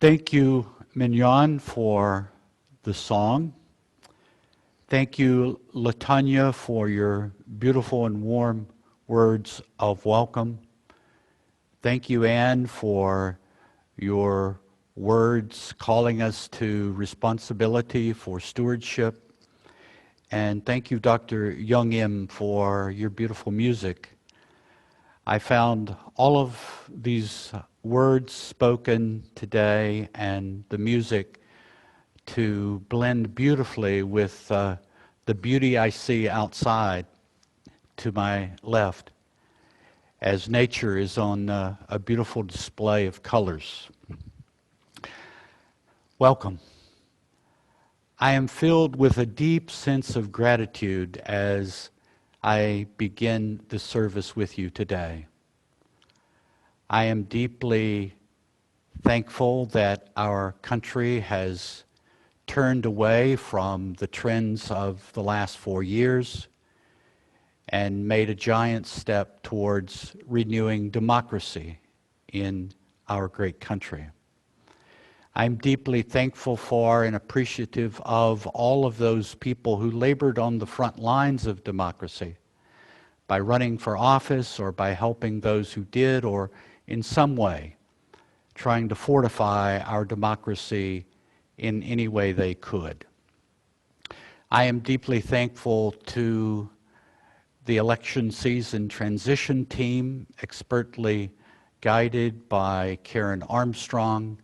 Thank you, Mignon, for the song. Thank you, Latanya, for your beautiful and warm words of welcome. Thank you, Anne, for your words calling us to responsibility for stewardship. And thank you, Dr. Young Im, for your beautiful music. I found all of these words spoken today and the music to blend beautifully with the beauty I see outside to my left, as nature is on a beautiful display of colors. Welcome. I am filled with a deep sense of gratitude as I begin the service with you today. I am deeply thankful that our country has turned away from the trends of the last 4 years and made a giant step towards renewing democracy in our great country. I'm deeply thankful for and appreciative of all of those people who labored on the front lines of democracy by running for office or by helping those who did, or in some way trying to fortify our democracy in any way they could. I am deeply thankful to the election season transition team, expertly guided by Karen Armstrong.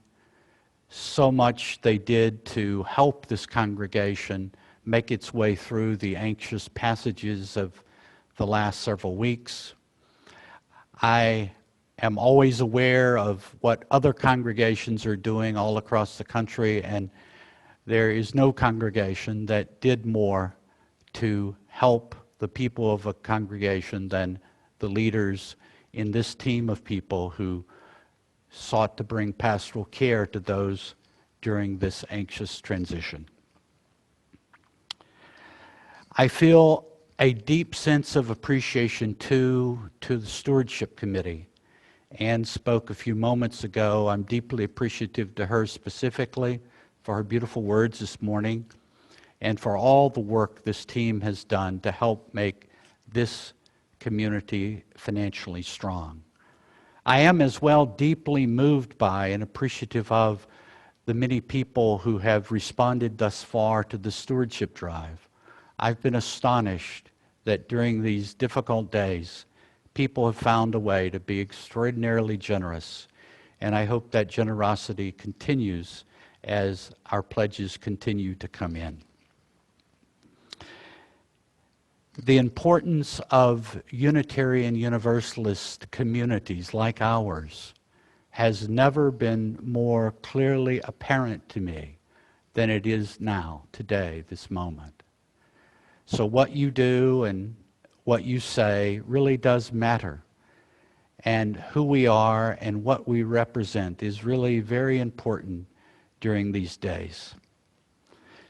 So much they did to help this congregation make its way through the anxious passages of the last several weeks. I am always aware of what other congregations are doing all across the country, and there is no congregation that did more to help the people of a congregation than the leaders in this team of people who sought to bring pastoral care to those during this anxious transition. I feel a deep sense of appreciation to the Stewardship Committee. Anne spoke a few moments ago. I'm deeply appreciative to her specifically for her beautiful words this morning and for all the work this team has done to help make this community financially strong. I am as well deeply moved by and appreciative of the many people who have responded thus far to the stewardship drive. I've been astonished that during these difficult days, people have found a way to be extraordinarily generous, and I hope that generosity continues as our pledges continue to come in. The importance of Unitarian Universalist communities like ours has never been more clearly apparent to me than it is now, today, this moment. So what you do and what you say really does matter. And who we are and what we represent is really very important during these days.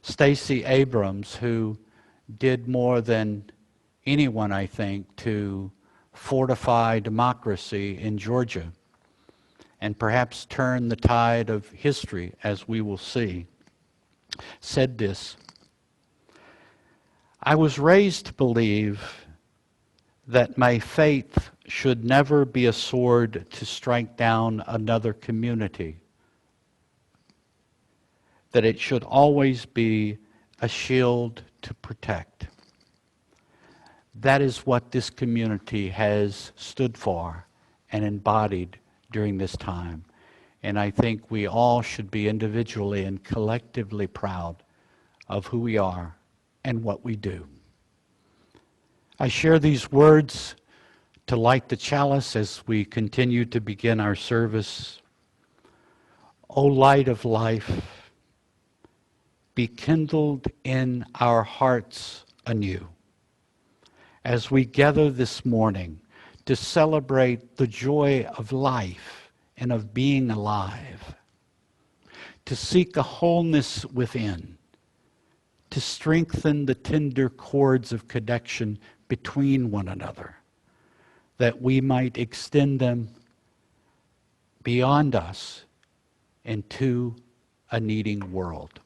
Stacey Abrams, who did more than anyone, I think, to fortify democracy in Georgia and perhaps turn the tide of history, as we will see, said this: "I was raised to believe that my faith should never be a sword to strike down another community, that it should always be a shield to protect. That is what this community has stood for and embodied during this time. And I think we all should be individually and collectively proud of who we are and what we do." I share these words to light the chalice as we continue to begin our service. O light of life, be kindled in our hearts anew as we gather this morning to celebrate the joy of life and of being alive, to seek a wholeness within, to strengthen the tender cords of connection between one another, that we might extend them beyond us into a needing world.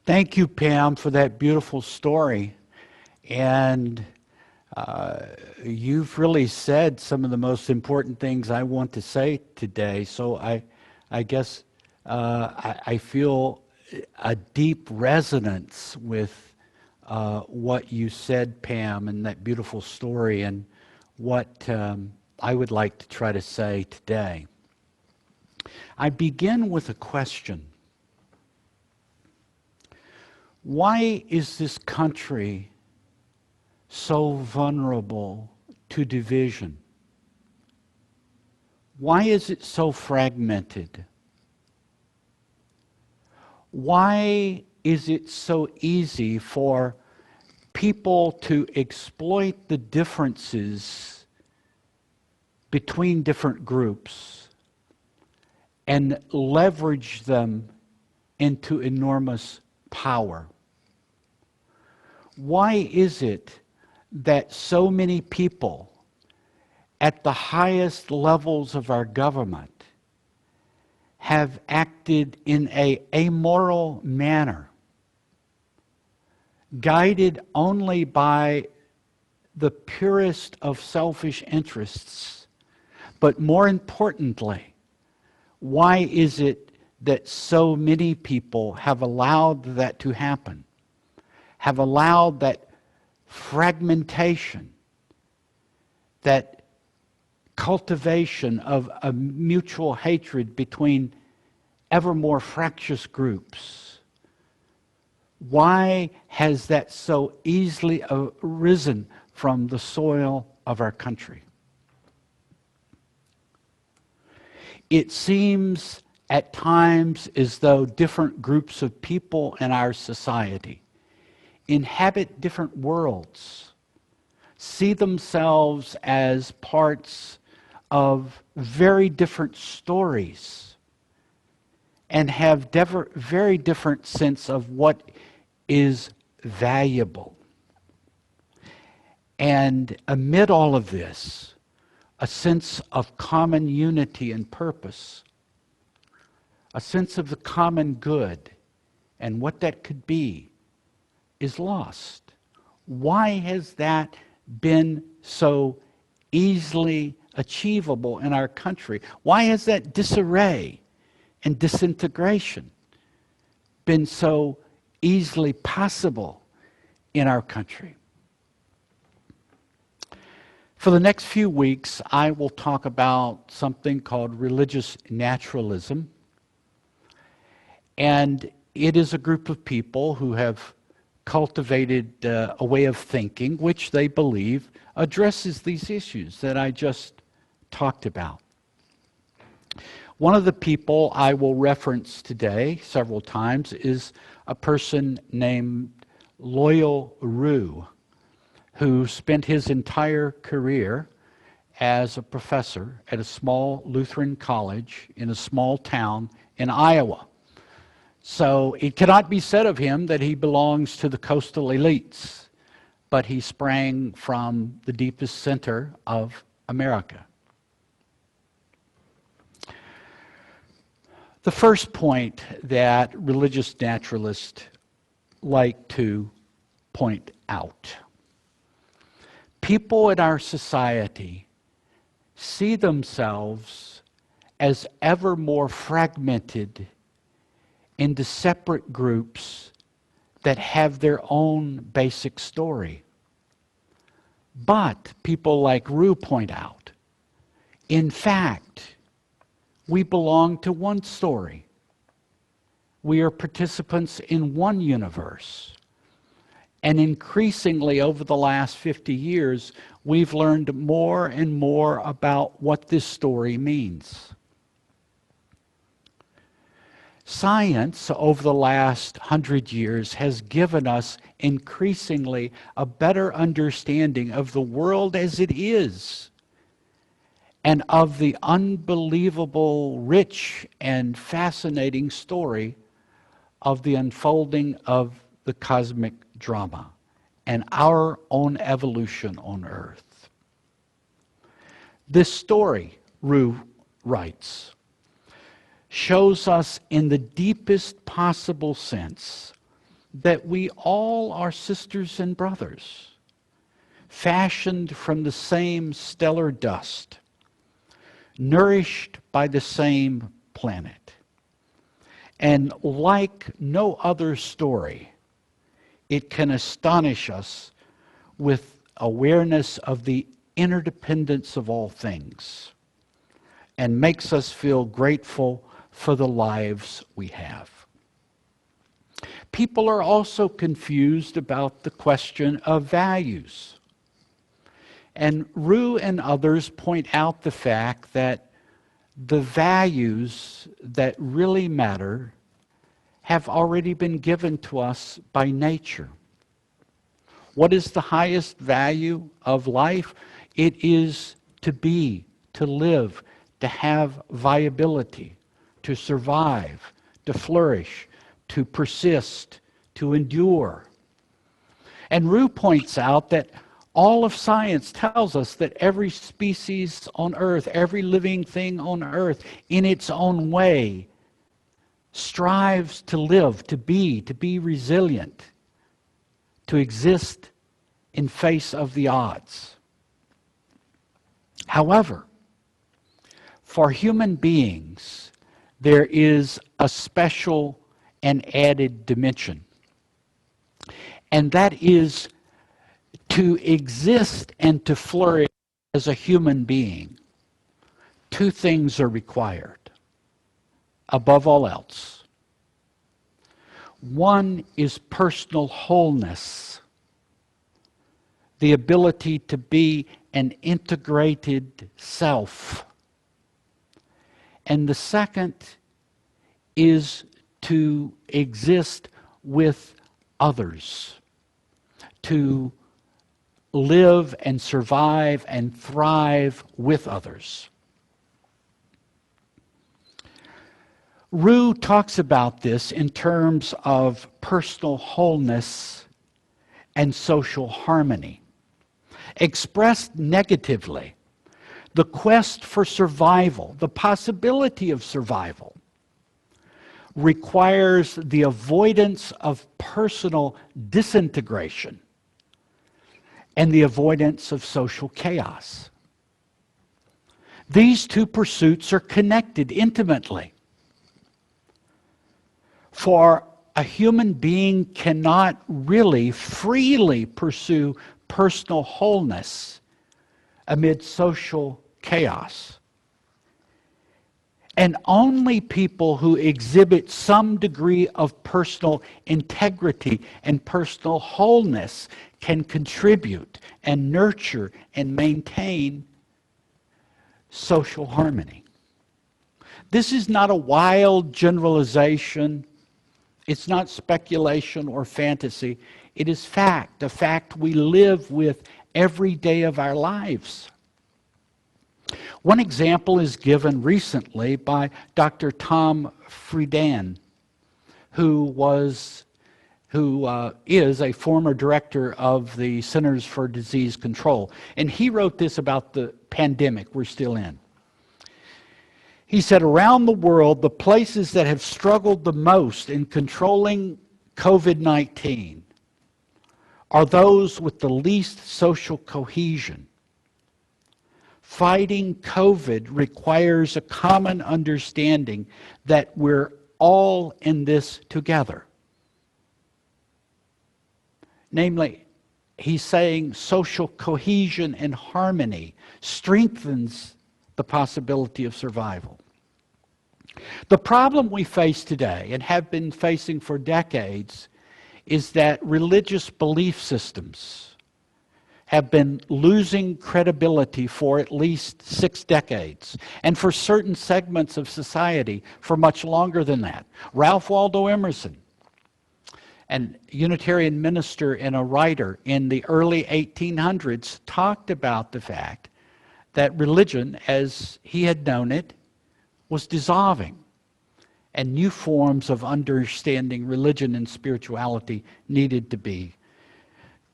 Thank you, Pam, for that beautiful story. And you've really said some of the most important things I want to say today. So I guess I feel a deep resonance with what you said, Pam, and that beautiful story, and what I would like to try to say today. I begin with a question. Why is this country so vulnerable to division? Why is it so fragmented? Why is it so easy for people to exploit the differences between different groups and leverage them into enormous power? Why is it that so many people at the highest levels of our government have acted in an amoral manner, guided only by the purest of selfish interests? But more importantly, why is it that so many people have allowed that to happen, have allowed that fragmentation, that cultivation of a mutual hatred between ever more fractious groups? Why has that so easily arisen from the soil of our country? It seems at times as though different groups of people in our society inhabit different worlds, see themselves as parts of very different stories, and have very different sense of what is valuable. And amid all of this, a sense of common unity and purpose, a sense of the common good and what that could be, is lost. Why has that been so easily achievable in our country? Why has that disarray and disintegration been so easily possible in our country? For the next few weeks, I will talk about something called religious naturalism. And it is a group of people who have cultivated a way of thinking which they believe addresses these issues that I just talked about. One of the people I will reference today several times is a person named Loyal Rue, who spent his entire career as a professor at a small Lutheran college in a small town in Iowa. So it cannot be said of him that he belongs to the coastal elites, but he sprang from the deepest center of America. The first point that religious naturalists like to point out: people in our society see themselves as ever more fragmented into separate groups that have their own basic story. But people like Rue point out, in fact, we belong to one story. We are participants in one universe. And increasingly over the last 50 years, we've learned more and more about what this story means. Science, over the last 100 years, has given us increasingly a better understanding of the world as it is and of the unbelievable, rich, and fascinating story of the unfolding of the cosmic drama and our own evolution on Earth. This story, Rue writes, shows us in the deepest possible sense that we all are sisters and brothers, fashioned from the same stellar dust, nourished by the same planet. And like no other story, it can astonish us with awareness of the interdependence of all things and makes us feel grateful for the lives we have. People are also confused about the question of values. And Rue and others point out the fact that the values that really matter have already been given to us by nature. What is the highest value of life? It is to be, to live, to have viability, to survive, to flourish, to persist, to endure. And Rue points out that all of science tells us that every species on Earth, every living thing on Earth, in its own way, strives to live, to be resilient, to exist in face of the odds. However, for human beings, there is a special and added dimension. And that is to exist and to flourish as a human being. Two things are required, above all else. One is personal wholeness, the ability to be an integrated self. And the second is to exist with others, to live and survive and thrive with others. Rue talks about this in terms of personal wholeness and social harmony. Expressed negatively, the quest for survival, the possibility of survival, requires the avoidance of personal disintegration and the avoidance of social chaos. These two pursuits are connected intimately. For a human being cannot really freely pursue personal wholeness amid social chaos. And only people who exhibit some degree of personal integrity and personal wholeness can contribute and nurture and maintain social harmony. This is not a wild generalization. It's not speculation or fantasy. It is fact, a fact we live with every day of our lives. One example is given recently by Dr. Tom Frieden, who is a former director of the Centers for Disease Control. And he wrote this about the pandemic we're still in. He said, around the world, the places that have struggled the most in controlling COVID-19 are those with the least social cohesion. Fighting COVID requires a common understanding that we're all in this together. Namely, he's saying social cohesion and harmony strengthens the possibility of survival. The problem we face today, and have been facing for decades, is that religious belief systems have been losing credibility for at least 6 decades, and for certain segments of society for much longer than that. Ralph Waldo Emerson, an Unitarian minister and a writer in the early 1800s, talked about the fact that religion, as he had known it, was dissolving, and new forms of understanding religion and spirituality needed to be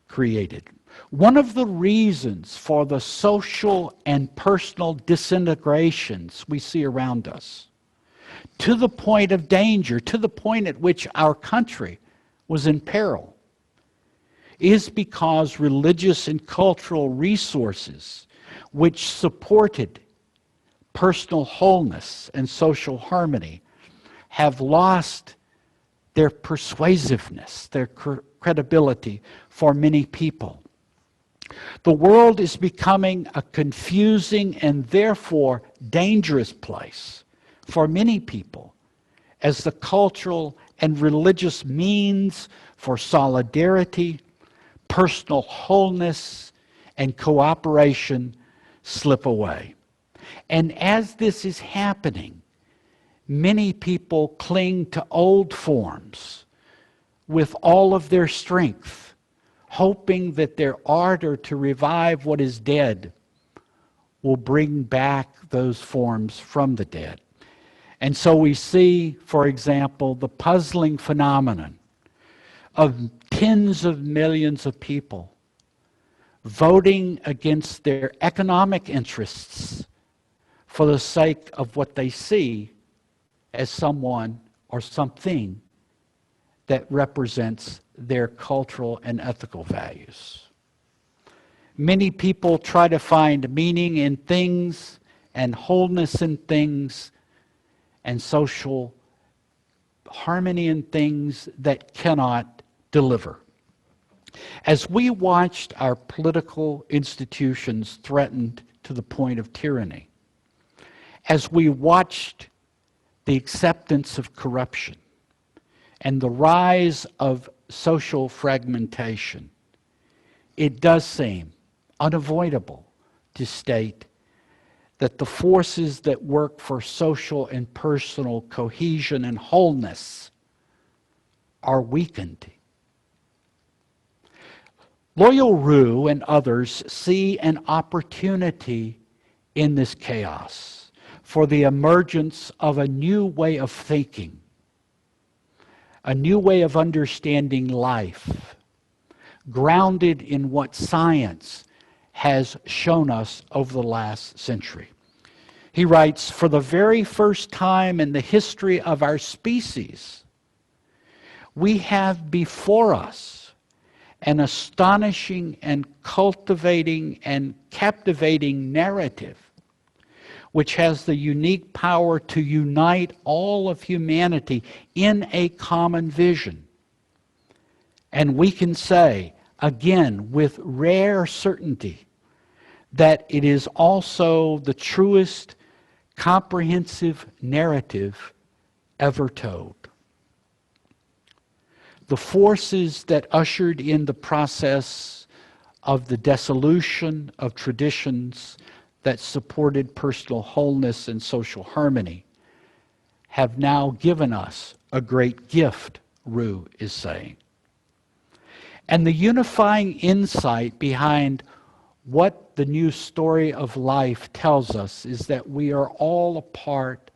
created. One of the reasons for the social and personal disintegrations we see around us, to the point of danger, to the point at which our country was in peril, is because religious and cultural resources which supported personal wholeness and social harmony have lost their persuasiveness, their credibility for many people. The world is becoming a confusing and therefore dangerous place for many people as the cultural and religious means for solidarity, personal wholeness, and cooperation slip away. And as this is happening, many people cling to old forms with all of their strength, hoping that their ardor to revive what is dead will bring back those forms from the dead. And so we see, for example, the puzzling phenomenon of tens of millions of people voting against their economic interests for the sake of what they see as someone or something that represents their cultural and ethical values. Many people try to find meaning in things and wholeness in things and social harmony in things that cannot deliver. As we watched our political institutions threatened to the point of tyranny, as we watched the acceptance of corruption and the rise of social fragmentation, it does seem unavoidable to state that the forces that work for social and personal cohesion and wholeness are weakened. Loyal Rue and others see an opportunity in this chaos for the emergence of a new way of thinking, a new way of understanding life, grounded in what science has shown us over the last century. He writes, "For the very first time in the history of our species, we have before us an astonishing and cultivating and captivating narrative which has the unique power to unite all of humanity in a common vision. And we can say, again, with rare certainty, that it is also the truest comprehensive narrative ever told." The forces that ushered in the process of the dissolution of traditions that supported personal wholeness and social harmony have now given us a great gift, Rue is saying. And the unifying insight behind what the new story of life tells us is that we are all a part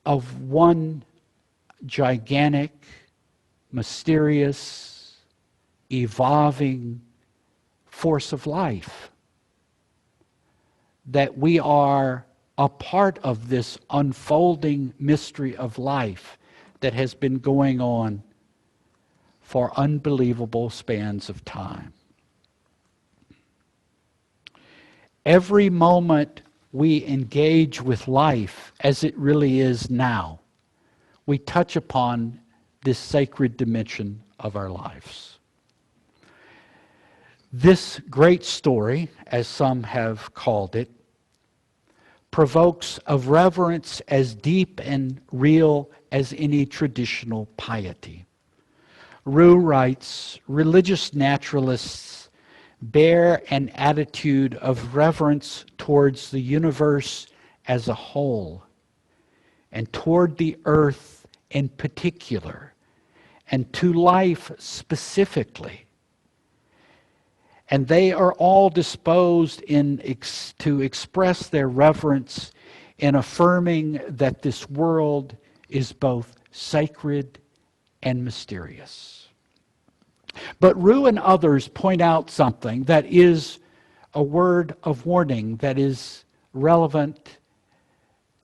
of one gigantic, mysterious, evolving force of life. That we are a part of this unfolding mystery of life that has been going on for unbelievable spans of time. Every moment we engage with life as it really is now, we touch upon this sacred dimension of our lives. This great story, as some have called it, provokes a reverence as deep and real as any traditional piety. Rue writes, "Religious naturalists bear an attitude of reverence towards the universe as a whole, and toward the earth in particular, and to life specifically, And they are all disposed to express their reverence in affirming that this world is both sacred and mysterious. But Rue and others point out something that is a word of warning that is relevant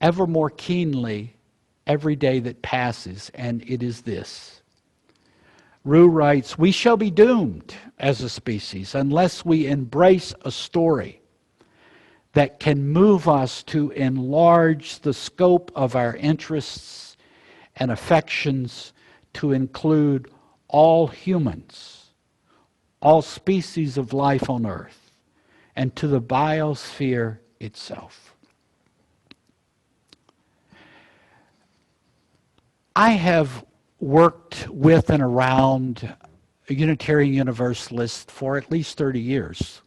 ever more keenly every day that passes, and it is this. Rue writes, "We shall be doomed as a species unless we embrace a story that can move us to enlarge the scope of our interests and affections to include all humans, all species of life on earth, and to the biosphere itself." I have worked with and around a Unitarian Universalist for at least 30 years.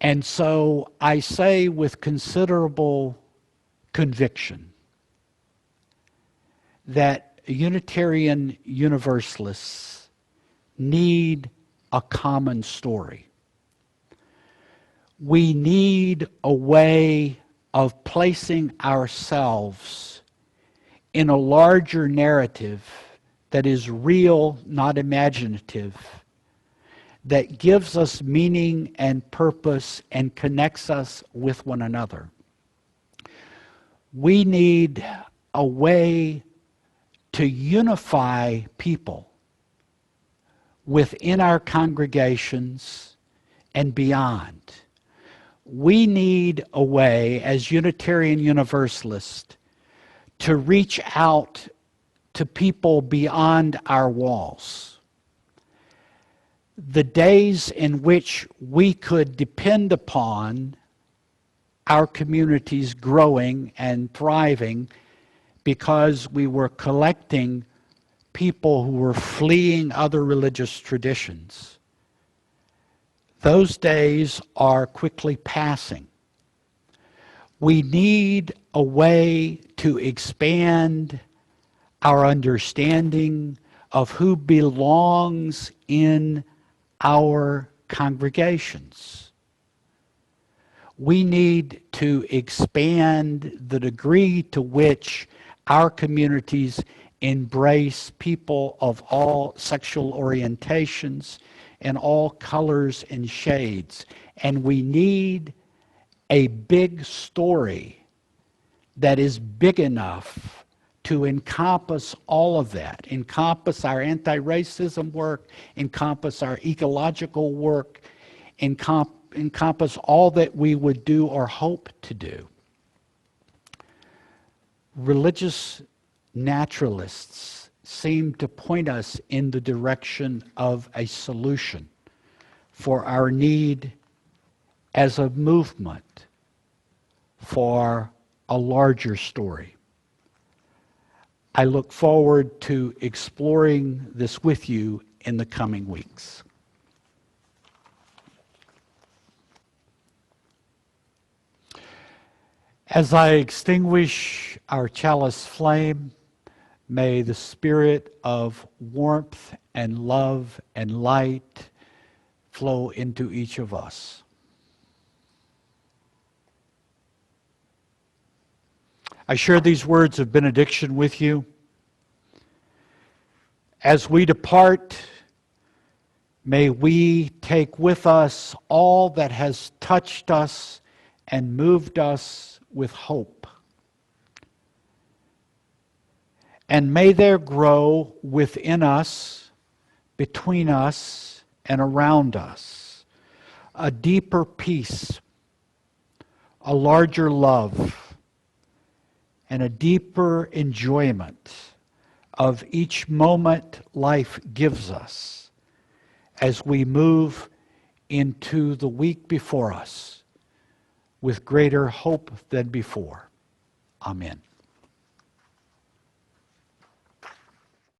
And so I say with considerable conviction that Unitarian Universalists need a common story. We need a way of placing ourselves in a larger narrative that is real, not imaginative, that gives us meaning and purpose and connects us with one another. We need a way to unify people within our congregations and beyond. We need a way, as Unitarian Universalists, to reach out to people beyond our walls. The days in which we could depend upon our communities growing and thriving because we were collecting people who were fleeing other religious traditions, those days are quickly passing. We need a way to expand our understanding of who belongs in our congregations. We need to expand the degree to which our communities embrace people of all sexual orientations and all colors and shades. And we need a big story that is big enough to encompass all of that, encompass our anti-racism work, encompass our ecological work, encompass all that we would do or hope to do. Religious naturalists seem to point us in the direction of a solution for our need as a movement for a larger story. I look forward to exploring this with you in the coming weeks. As I extinguish our chalice flame, may the spirit of warmth and love and light flow into each of us. I share these words of benediction with you. As we depart, may we take with us all that has touched us and moved us with hope. And may there grow within us, between us, and around us a deeper peace, a larger love, and a deeper enjoyment of each moment life gives us as we move into the week before us with greater hope than before. Amen.